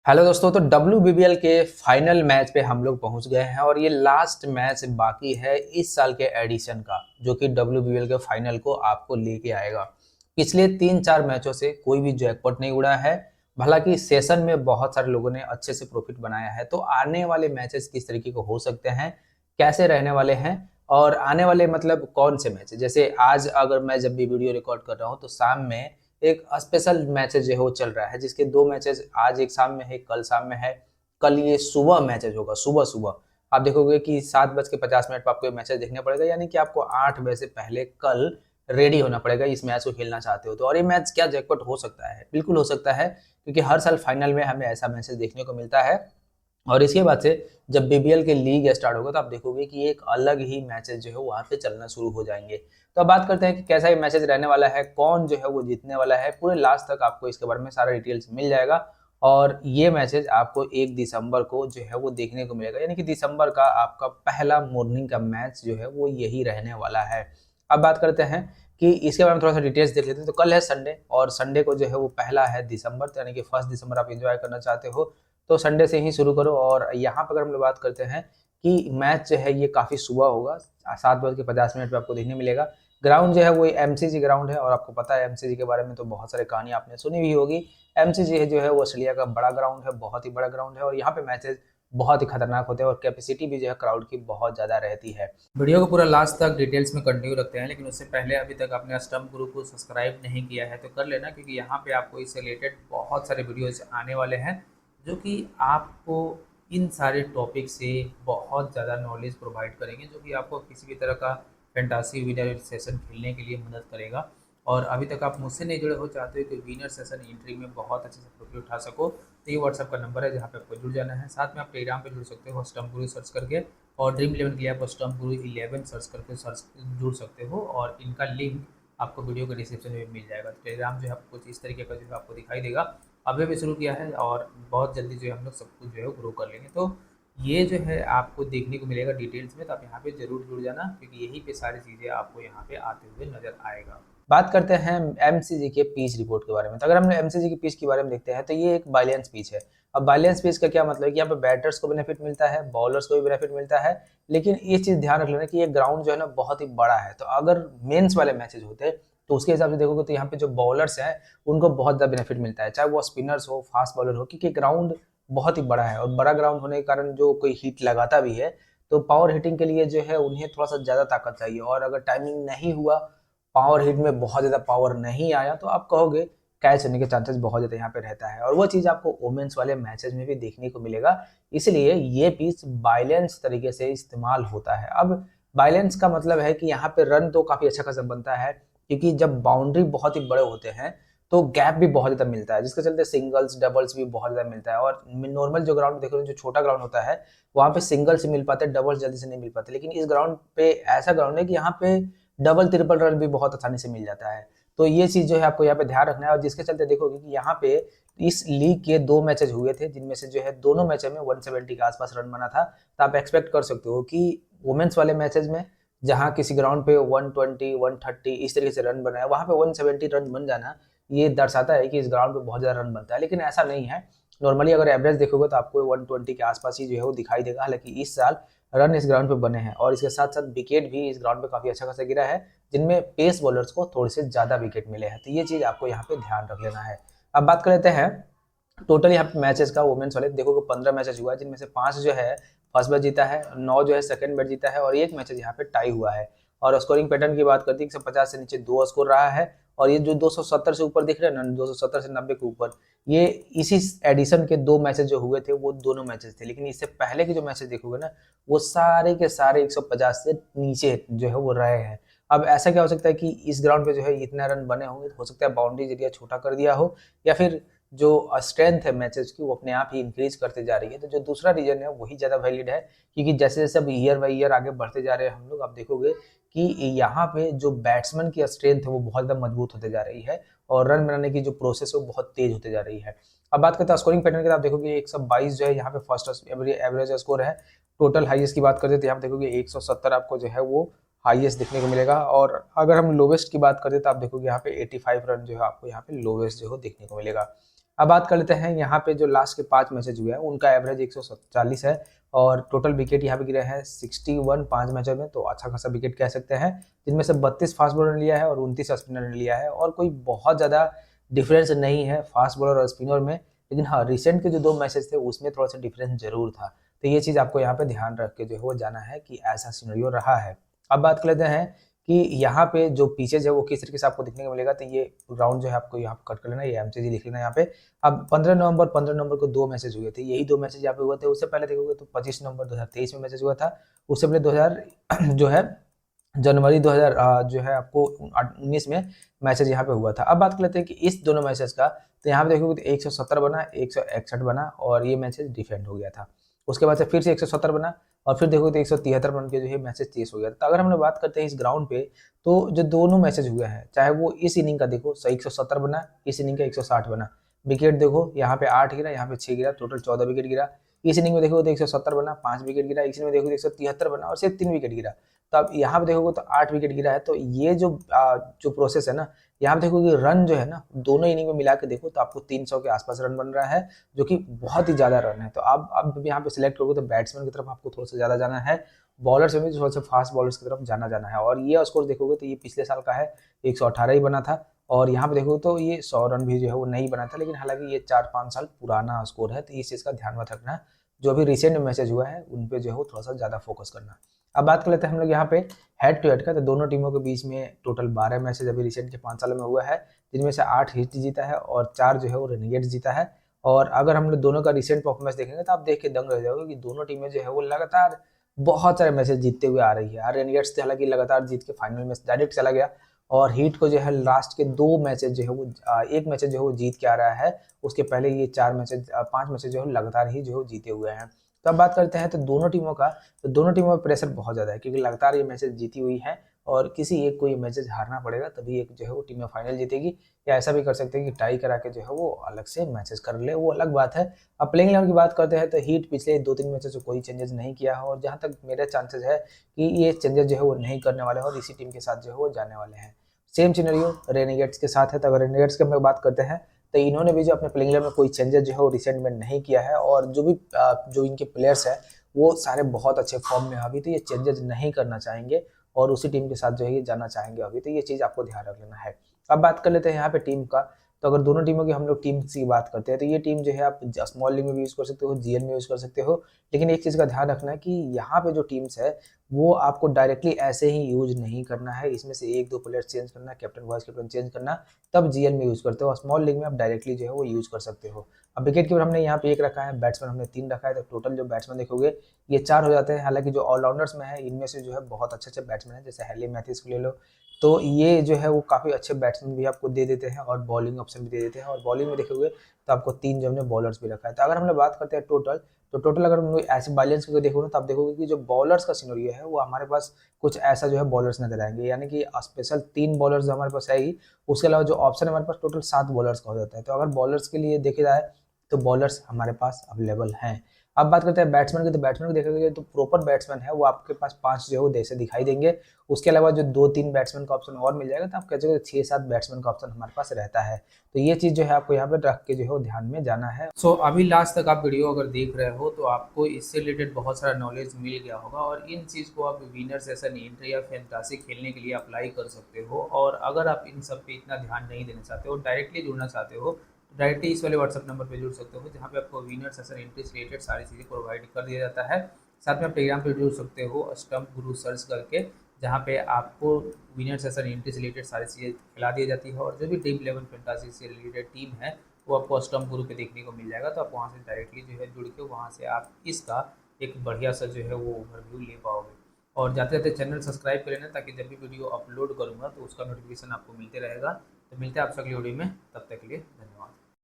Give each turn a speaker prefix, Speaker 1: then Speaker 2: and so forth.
Speaker 1: Hello दोस्तों, तो WBBL के फाइनल मैच पे हम लोग पहुंच गए हैं और ये लास्ट मैच बाकी है इस साल के एडिशन का, जो कि WBBL के फाइनल को आपको लेके आएगा। पिछले 3-4 मैचों से कोई भी जैकपॉट नहीं उड़ा है। हालांकि सेशन में बहुत सारे लोगों ने अच्छे से प्रॉफिट बनाया है। तो आने वाले मैचेस किस तरीके को हो सकते हैं, कैसे रहने वाले हैं और आने वाले मतलब कौन से मैच, जैसे आज अगर मैं जब भी वीडियो रिकॉर्ड कर रहा हूँ तो शाम में एक स्पेशल मैचेज जो है वो चल रहा है, जिसके 2 मैचेज आज एक शाम में है, कल शाम में है। कल ये सुबह मैचेज होगा, सुबह सुबह आप देखोगे कि 7:50 पर आपको ये मैचेज देखना पड़ेगा, यानी कि आपको 8 बजे से पहले कल रेडी होना पड़ेगा इस मैच को खेलना चाहते हो तो। और ये मैच क्या जैकपॉट हो सकता है? बिल्कुल हो सकता है, क्योंकि हर साल फाइनल में हमें ऐसा मैचेज देखने को मिलता है। और इसके बाद से जब बीबीएल के लीग स्टार्ट होगा तो आप देखोगे कि एक अलग ही मैचेज जो है वहाँ पे चलना शुरू हो जाएंगे। तो अब बात करते हैं कि कैसा ये मैचेज रहने वाला है, कौन जो है वो जीतने वाला है। पूरे लास्ट तक आपको इसके बारे में सारा डिटेल्स मिल जाएगा। और ये मैचेज आपको 1 दिसंबर को जो है वो देखने को मिलेगा, यानी कि दिसंबर का आपका पहला मॉर्निंग का मैच जो है वो यही रहने वाला है। अब बात करते हैं कि इसके बारे में थोड़ा सा डिटेल्स देख लेते हैं। तो कल है संडे, और संडे को जो है वो पहला है दिसंबर, तो यानी कि 1 दिसंबर आप इंजॉय करना चाहते हो तो संडे से ही शुरू करो। और यहाँ पर अगर हम लोग बात करते हैं कि मैच जो है ये काफ़ी सुबह होगा, 7:50 पे आपको देखने मिलेगा। ग्राउंड जो है वो एमसीजी ग्राउंड है, और आपको पता है एमसीजी के बारे में तो बहुत सारी कहानी आपने सुनी भी होगी। एमसीजी जो है वो ऑस्ट्रेलिया का बड़ा ग्राउंड है, बहुत ही बड़ा ग्राउंड है, और यहाँ पे मैचेज बहुत ही खतरनाक होते हैं और कैपेसिटी भी जो है क्राउड की बहुत ज़्यादा रहती है। वीडियो को पूरा लास्ट तक डिटेल्स में कंटिन्यू रखते हैं, लेकिन उससे पहले अभी तक आपने स्टम्प गुरु को सब्सक्राइब नहीं किया है तो कर लेना, क्योंकि यहाँ पे आपको इससे रिलेटेड बहुत सारे वीडियोज आने वाले हैं जो कि आपको इन सारे टॉपिक से बहुत ज़्यादा नॉलेज प्रोवाइड करेंगे, जो कि आपको किसी भी तरह का फैंटासी विनर सेशन खेलने के लिए मदद करेगा। और अभी तक आप मुझसे नहीं जुड़े हो, चाहते हो कि विनर सेशन एंट्री में बहुत अच्छे से प्रॉफिट उठा सको, तो ये व्हाट्सअप का नंबर है जहाँ पे आपको जुड़ जाना है। साथ में आप टेलीग्राम पे जुड़ सकते हो स्टम्प गुरु सर्च करके, और ड्रीम 11 के लिए आप स्टम्प गुरु 11 सर्च करके जुड़ सकते हो, और इनका लिंक आपको वीडियो के डिस्क्रिप्शन में मिल जाएगा। तो टेलीग्राम जो है आपको कुछ इस तरीके का जो है आपको दिखाई देगा। अभी भी शुरू किया है और बहुत जल्दी जो है हम लोग सब कुछ जो है ग्रो कर लेंगे। तो ये जो है आपको देखने को मिलेगा डिटेल्स में, तो आप यहाँ पे जरूर जुड़ जाना, क्योंकि यहीं पे सारी चीज़ें आपको यहाँ पे आते हुए नजर आएगा। बात करते हैं एमसीजी के पिच रिपोर्ट के बारे में। तो अगर हम एमसीजी की पिच के बारे में देखते हैं तो ये एक बैलेंस पिच है। अब बैलेंस पिच का क्या मतलब है कि यहाँ पे बैटर्स को बेनिफिट मिलता है, बॉलर्स को भी बेनिफिट मिलता है, लेकिन ये चीज़ ध्यान रख लेना कि ये ग्राउंड जो है ना बहुत ही बड़ा है। तो अगर मेंस वाले मैचेज होते हैं तो उसके हिसाब से देखोगे तो यहाँ पे जो बॉलर्स हैं उनको बहुत ज़्यादा बेनिफिट मिलता है, चाहे वो स्पिनर्स हो, फास्ट बॉलर हो, क्योंकि ग्राउंड बहुत ही बड़ा है। और बड़ा ग्राउंड होने के कारण जो कोई हिट लगाता भी है तो पावर हिटिंग के लिए जो है उन्हें थोड़ा सा ज़्यादा ताकत चाहिए, और अगर टाइमिंग नहीं हुआ, पावर हिट में बहुत ज़्यादा पावर नहीं आया, तो आप कहोगे कैच होने के चांसेस बहुत ज़्यादा यहाँ पे रहता है। और वो चीज़ आपको वोमेंस वाले मैचेस में भी देखने को मिलेगा, इसलिए ये पिच बैलेंस तरीके से इस्तेमाल होता है। अब बैलेंस का मतलब है कि यहाँ पे रन तो काफ़ी अच्छा खासा बनता है, क्योंकि जब बाउंड्री बहुत ही बड़े होते हैं तो गैप भी बहुत ज़्यादा मिलता है, जिसके चलते सिंगल्स डबल्स भी बहुत ज़्यादा मिलता है। और नॉर्मल जो ग्राउंड देखो, जो छोटा ग्राउंड होता है वहाँ पे सिंगल से मिल पाते हैं, डबल्स जल्दी से नहीं मिल पाते, लेकिन इस ग्राउंड पे ऐसा ग्राउंड है कि यहाँ पे डबल ट्रिपल रन भी बहुत आसानी से मिल जाता है। तो ये चीज़ जो है आपको यहाँ पे ध्यान रखना है, और जिसके चलते देखोगे कि यहाँ पे इस लीग के 2 मैचेज हुए थे, जिनमें से जो है दोनों मैच में 170 के आसपास रन बना था। तो आप एक्सपेक्ट कर सकते हो कि वुमेन्स वाले मैचेज में जहाँ किसी ग्राउंड पे 120 130 इस तरीके से रन बनाया, वहाँ पे 170 रन बन जाना ये दर्शाता है कि इस ग्राउंड पे बहुत ज़्यादा रन बनता है, लेकिन ऐसा नहीं है। नॉर्मली अगर एवरेज देखोगे तो आपको 120 के आसपास ही जो है वो दिखाई देगा। हालांकि इस साल रन इस ग्राउंड पे बने हैं, और इसके साथ साथ विकेट भी इस ग्राउंड पे काफ़ी अच्छा खासा गिरा है, जिनमें पेस बॉलर्स को थोड़े से ज़्यादा विकेट मिले हैं। तो ये चीज़ आपको यहाँ पे ध्यान रख लेना है। अब बात कर लेते हैं टोटल यहाँ पे मैचेस का। वुमेन्स वाले देखोगे 15 मैचेस हुआ है, जिनमें से 5 जो है फर्स्ट मैच जीता है, 9 जो है सेकंड मैच जीता है, और एक मैच यहाँ पे टाई हुआ है। और स्कोरिंग पैटर्न की बात करते हैं, 150 से नीचे 2 स्कोर रहा है, और ये जो 270 से ऊपर दिख रहे हैं ना, 270 से 90 के ऊपर, ये इसी एडिशन के 2 मैचेस जो हुए थे वो दोनों मैचेस थे। लेकिन इससे पहले के जो मैचेस देखोगे ना, वो सारे के सारे 150 से नीचे जो है वो रहे हैं। अब ऐसा क्या हो सकता है कि इस ग्राउंड पे जो है इतना रन बने होंगे, हो सकता है बाउंड्री एरिया छोटा कर दिया हो, या फिर जो स्ट्रेंथ है मैचेस की वो अपने आप ही इंक्रीज करते जा रही है। तो जो दूसरा रीजन है वही ज़्यादा वैलिड है, क्योंकि जैसे जैसे अब ईयर बाई ईयर आगे बढ़ते जा रहे हैं हम लोग, आप देखोगे कि यहाँ पे जो बैट्समैन की स्ट्रेंथ है वो बहुत ज़्यादा मजबूत होते जा रही है, और रन बनाने की जो प्रोसेस है वो बहुत तेज होते जा रही है। अब बात करते हैं स्कोरिंग पैटर्न की, आप देखोगे 122 जो है यहाँ पे फर्स्ट एवरेज स्कोर है। टोटल हाईएस्ट की बात करते हैं तो यहाँ पे देखोगे 170 आपको जो है वो हाईएस्ट देखने को मिलेगा। और अगर हम लोवेस्ट की बात करते हैं तो आप देखोगे यहाँ पे 85 रन जो है आपको यहाँ पे लोवेस्ट जो है देखने को मिलेगा। अब बात कर लेते हैं यहाँ पे जो लास्ट के 5 मैचेज हुए हैं उनका एवरेज 140 है और टोटल विकेट यहाँ पे गिरे हैं 61 5 मैचों में, तो अच्छा खासा विकेट कह सकते हैं, जिनमें से 32 फास्ट बॉलर ने लिया है और 29 स्पिनर ने लिया है और कोई बहुत ज़्यादा डिफरेंस नहीं है फास्ट बॉलर और स्पिनर में। लेकिन हाँ, रिसेंट के जो 2 मैचेस थे उसमें थोड़ा सा डिफरेंस जरूर था, तो ये चीज़ आपको यहाँ पे ध्यान रख के जो है वो जाना है कि ऐसा सिनेरियो रहा है। अब बात कर लेते हैं कि यहाँ पे जो पिचेज है वो किस तरीके से आपको देखने को मिलेगा, तो ये ग्राउंड जो है आपको यहाँ पे कट कर लेना, ये एमसीजी लिख लेना यहाँ पे। अब 15 नवंबर को 2 मैचेज हुए थे, यही 2 मैचेज यहाँ पे हुए थे। उससे पहले देखोगे तो 25 नवंबर 2023 में मैचेज हुआ था। उससे पहले 2000 जो है जनवरी 2000 जो है आपको 19 में मैचेज यहाँ पे हुआ था। अब बात कर लेते हैं कि इस दोनों मैचेस का, तो यहाँ पे देखोगे तो 170 बना, 161 बना और ये मैचेज डिफेंड हो गया था। उसके बाद से फिर से 170 बना और फिर देखो तो 173 बन के जो है मैचेज चेस हो गया। तो अगर हम लोग बात करते हैं इस ग्राउंड पे, तो जो दोनों मैचेज हुए हैं, चाहे वो इस इनिंग का देखो 170 बना, इस इनिंग का 160 बना, विकेट देखो यहाँ पे 8 गिरा, यहाँ पे 6 गिरा, टोटल 14 विकेट गिरा। इस इनिंग में देखो तो 170 बना, 5 विकेट गिरा, इस इनिंग में देखो तो 173 बना और सिर्फ 3 विकेट गिरा। तो अब यहाँ पे देखोगे तो 8 विकेट गिरा है। तो ये जो प्रोसेस है ना, यहाँ पे देखोगे रन जो है ना, दोनों इनिंग में मिला के देखो तो आपको 300 के आसपास रन बन रहा है, जो कि बहुत ही ज्यादा रन है। तो अब यहाँ पे सिलेक्ट करोगे तो बैट्समैन की तरफ आपको थोड़ा सा ज्यादा जाना है, बॉलर्स में भी थोड़ा सा फास्ट बॉलर्स की तरफ जाना है। और ये स्कोर देखोगे तो ये पिछले साल का है, 118 ही बना था। और यहाँ पे देखो तो ये 100 रन भी जो है वो नहीं बना था, लेकिन हालांकि ये 4-5 साल पुराना स्कोर है, तो इस चीज़ का ध्यान मत रखना। जो अभी रिसेंट मैचेज हुआ है उन पे जो है वो थोड़ा सा ज़्यादा फोकस करना। अब बात कर लेते हैं हम लोग यहाँ पे हेड टू हेड का, तो दोनों टीमों के बीच में टोटल 12 मैचेज अभी रिसेंट के 5 सालों में हुआ है, जिनमें से 8 हिट जीता है और 4 जो है वो रेनिगेट्स जीता है। और अगर हम लोग दोनों का रिसेंट परफॉर्मेंस देखेंगे तो आप देख के दंग रह जाओगे कि दोनों टीमें जो है वो लगातार बहुत सारे मैचेज जीतते हुए आ रही है। रेनिगेट्स हालांकि लगातार जीत के फाइनल में डायरेक्ट चला गया, और हीट को जो है लास्ट के 2 मैचेज जो है वो एक मैचेज जो है वो जीत के आ रहा है, उसके पहले ये 4 मैचेज 5 मैचेज जो है लगातार ही जो है जीते हुए हैं। तो अब बात करते हैं तो दोनों टीमों का, तो दोनों टीमों में प्रेशर बहुत ज़्यादा है, क्योंकि लगातार ये मैचेज जीती हुई है और किसी एक को ये मैचेज हारना पड़ेगा, तभी एक जो है वो टीम फाइनल जीतेगी। या ऐसा भी कर सकते हैं कि टाई करा के जो है वो अलग से मैचेज कर ले, वो अलग बात है। अब प्लेइंग 11 की बात करते हैं तो हीट पिछले 2-3 मैचेज में कोई चेंजेस नहीं किया है, और जहाँ तक मेरे चांसेस है कि ये चेंजेस जो है वो नहीं करने वाले हैं और इसी टीम के साथ जो है वो जाने वाले हैं। सेम सिनेरियो रेनेगेट्स के साथ है। तो अगर रेनेगेट्स की हम लोग बात करते हैं तो इन्होंने भी जो अपने प्लेइंग 11 में कोई चेंजेस जो है वो रिसेंट में नहीं किया है, और जो इनके प्लेयर्स हैं वो सारे बहुत अच्छे फॉर्म में हैं अभी, तो ये चेंजेस नहीं करना चाहेंगे और उसी टीम के साथ जो है ये जाना चाहेंगे अभी, तो ये चीज़ आपको ध्यान रख लेना है। अब बात कर लेते हैं यहाँ पे टीम का, तो अगर दोनों टीमों की हम लोग टीम की बात करते हैं तो ये टीम जो है आप स्मॉल लीग में भी यूज़ कर सकते हो, जीएल में यूज़ कर सकते हो। लेकिन एक चीज़ का ध्यान रखना है कि यहाँ पे जो टीम्स है वो आपको डायरेक्टली ऐसे ही यूज नहीं करना है, इसमें से 1-2 प्लेयर चेंज करना, कैप्टन वाइस कैप्टन चेंज करना, तब जीएल में यूज करते हो। स्मॉल लीग में आप डायरेक्टली जो है वो यूज कर सकते हो। अब विकेट कीपर हमने यहाँ पे 1 रखा है, बैट्समैन हमने 3 रखा है, तो टोटल जो बैट्समैन देखोगे ये 4 हो जाते हैं। हालांकि जो ऑलराउंडर्स में है इनमें से जो है बहुत अच्छे बैट्समैन है, जैसे हैली मैथ्यूज को ले लो, तो ये जो है वो काफ़ी अच्छे बैट्समैन भी आपको दे देते हैं और बॉलिंग ऑप्शन भी दे देते हैं। और बॉलिंग में देखोगे तो आपको 3 जो हमने बॉलर्स भी रखा है। तो अगर हमने बात करते हैं टोटल, तो टोटल अगर हम लोग ऐसे बैलेंस करके देखोगे तो आप देखोगे कि जो बॉलर्स का सिनेरियो है वो हमारे पास कुछ ऐसा जो है बॉलर्स नजर आएंगे, यानी कि स्पेशल 3 बॉलर्स हमारे पास है ही। उसके अलावा जो ऑप्शन हमारे पास टोटल 7 बॉलर्स का हो जाता है। तो अगर बॉलर्स के लिए देखे जाए तो बॉलर्स हमारे पास अवेलेबल हैं। अब बात करते हैं बैट्समैन की, तो बैट्समैन को देखोगे तो प्रॉपर बैट्समैन है वो आपके पास 5 जो है वो जैसे दिखाई देंगे। उसके अलावा जो 2-3 बैट्समैन का ऑप्शन और मिल जाएगा, तो आप कह सकते 6-7 बैट्समैन का ऑप्शन हमारे पास रहता है। तो ये चीज़ जो है आपको यहाँ पर रख के जो है ध्यान में जाना है।
Speaker 2: अभी लास्ट तक आप वीडियो अगर देख रहे हो तो आपको इससे रिलेटेड बहुत सारा नॉलेज मिल गया होगा, और इन चीज़ को आप विनर सेशन एंट्री या फैंटासी खेलने के लिए अप्लाई कर सकते हो। और अगर आप इन सब पे इतना ध्यान नहीं देना चाहते हो, डायरेक्टली जुड़ना चाहते हो, तो डायरेक्टली इस वाले व्हाट्सअप नंबर पे जुड़ सकते हो, जहाँ पे आपको विनर सेशन एंट्री से रिलेटेड सारी चीज़ें प्रोवाइड कर दिया जाता है। साथ में आप टेलीग्राम पे जुड़ सकते हो स्टम्प गुरु सर्च करके, जहाँ पे आपको विनर सेशन एंट्री से रिलेटेड सारी चीज़ें खिला दी जाती है, और जो भी ड्रीम 11 फैंटासी से रिलेटेड टीम है वो आपको स्टम्प गुरु पे देखने को मिल जाएगा। तो आप वहाँ से डायरेक्टली जो है जुड़ के वहाँ से आप इसका एक बढ़िया सा जो है वो ओवरव्यू ले पाओगे। और जाते जाते चैनल सब्सक्राइब कर लेना, ताकि जब भी वीडियो अपलोड करूँगा तो उसका नोटिफिकेशन आपको मिलते रहेगा। तो मिलते हैं आपसे अगली वीडियो में, तब तक के लिए धन्यवाद।